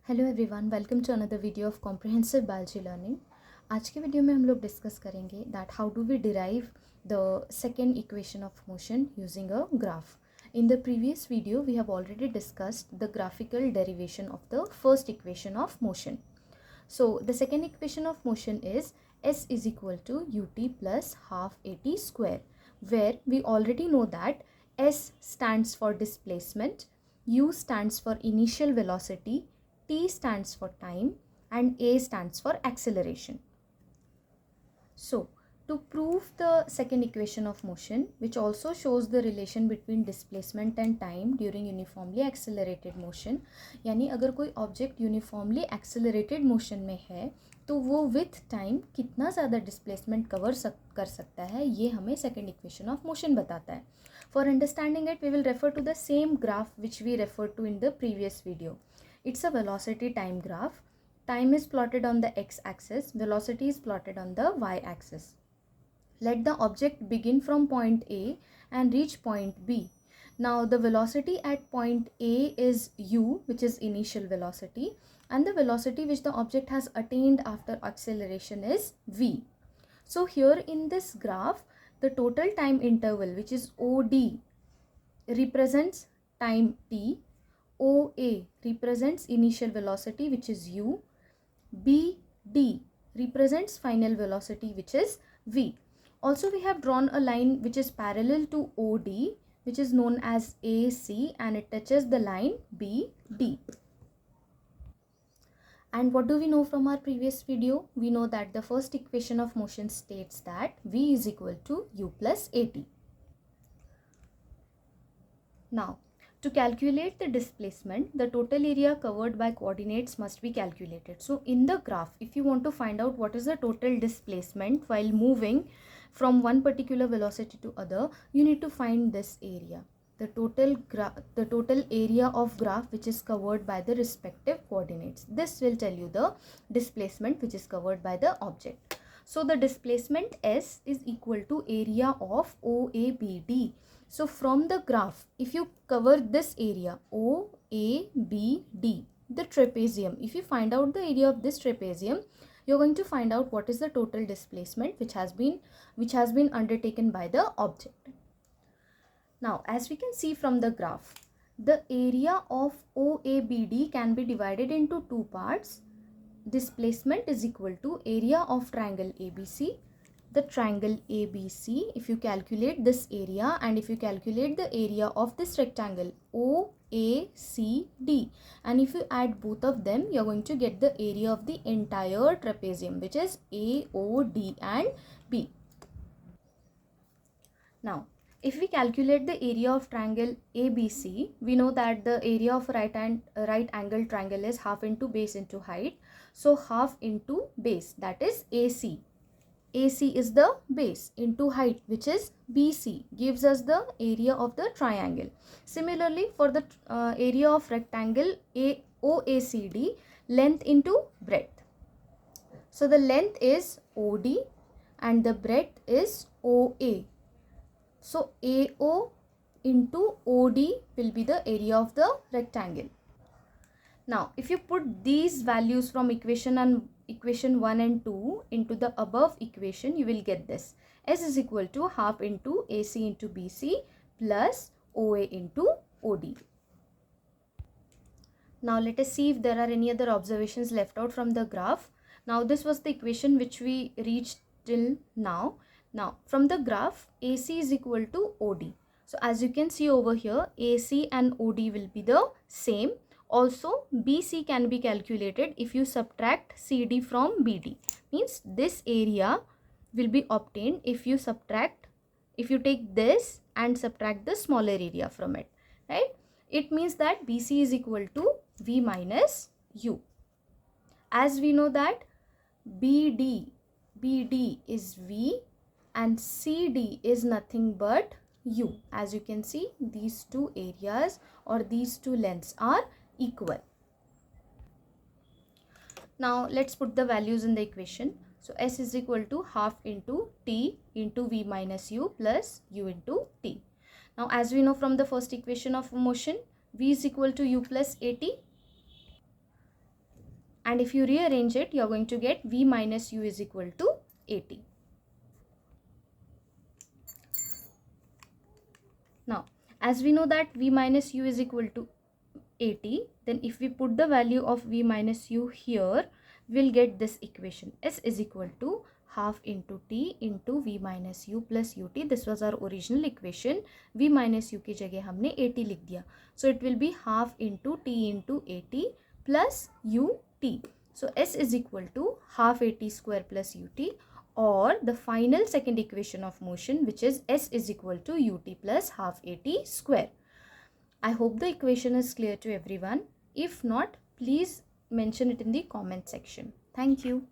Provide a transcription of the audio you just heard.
Hello everyone, welcome to another video of comprehensive biology learning. आज के video में हम लोग डिस्कस करेंगे that how do we derive the second equation of motion using a graph. In the previous video we have already discussed the graphical derivation of the first equation of motion. So the second equation of motion is S is equal to ut plus half at square, where we already know that S stands for displacement, U stands for initial velocity, T stands for time, and A stands for acceleration. So to prove the second equation of motion, which also shows the relation between displacement and time during uniformly accelerated motion, यानी अगर कोई object uniformly accelerated motion में है तो वो with time कितना ज़्यादा displacement कर सकता है, ये हमें सेकेंड इक्वेशन ऑफ मोशन बताता है. For understanding it we will refer to the same graph which we refer to in the previous video. It's a velocity time graph. Time is plotted on the x-axis, velocity is plotted on the y-axis. Let the object begin from point A and reach point B. Now the velocity at point A is u, which is initial velocity, and the velocity which the object has attained after acceleration is v. So here in this graph, the total time interval, which is OD, represents time t, OA represents initial velocity, which is u, BD represents final velocity, which is v. Also we have drawn a line which is parallel to OD, which is known as AC, and it touches the line BD. And what do we know from our previous video? We know that the first equation of motion states that v is equal to u plus at. Now, to calculate the displacement, the total area covered by coordinates must be calculated. So in the graph, if you want to find out what is the total displacement while moving from one particular velocity to other, you need to find this area, the total area of graph which is covered by the respective coordinates. This will tell you the displacement which is covered by the object. So the displacement S is equal to area of OABD. So from the graph, if you cover this area OABD, the trapezium, if you find out the area of this trapezium, you're going to find out what is the total displacement which has been undertaken by the object. Now, as we can see from the graph, the area of OABD can be divided into two parts. Displacement is equal to area of triangle ABC. The triangle ABC, if you calculate this area and if you calculate the area of this rectangle OACD, and if you add both of them, you're going to get the area of the entire trapezium, which is AOD and B. Now, if we calculate the area of triangle ABC, we know that the area of right angle triangle is half into base into height. So half into base, that is AC. AC is the base into height, which is BC, gives us the area of the triangle. Similarly, for the area of rectangle OACD, length into breadth. So the length is OD and the breadth is OA. So AO into OD will be the area of the rectangle. Now, if you put these values from equation 1 and 2 into the above equation, you will get this. S is equal to half into AC into BC plus OA into OD. Now, let us see if there are any other observations left out from the graph. Now, this was the equation which we reached till now. Now, from the graph, AC is equal to OD. So, as you can see over here, AC and OD will be the same. Also, BC can be calculated if you subtract CD from BD. Means this area will be obtained if you take this and subtract the smaller area from it, right? It means that BC is equal to V minus U. As we know that BD is V and CD is nothing but U. As you can see, these two areas or these two lengths are equal. Now let's put the values in the equation. So S is equal to half into T into V minus U plus U into T. Now as we know from the first equation of motion, V is equal to U plus AT. and if you rearrange it, you're going to get v minus u is equal to 80. Now, as we know that v minus u is equal to 80, then if we put the value of v minus u here, we'll get this equation. S is equal to half into t into v minus u plus ut. This was our original equation. v minus u की जगह हमने 80 लिख दिया. So it will be half into t into 80 plus ut. So S is equal to half 80 square plus ut, or the final second equation of motion, which is S is equal to ut plus half 80 square. I hope the equation is clear to everyone. If not, please mention it in the comment section. Thank you.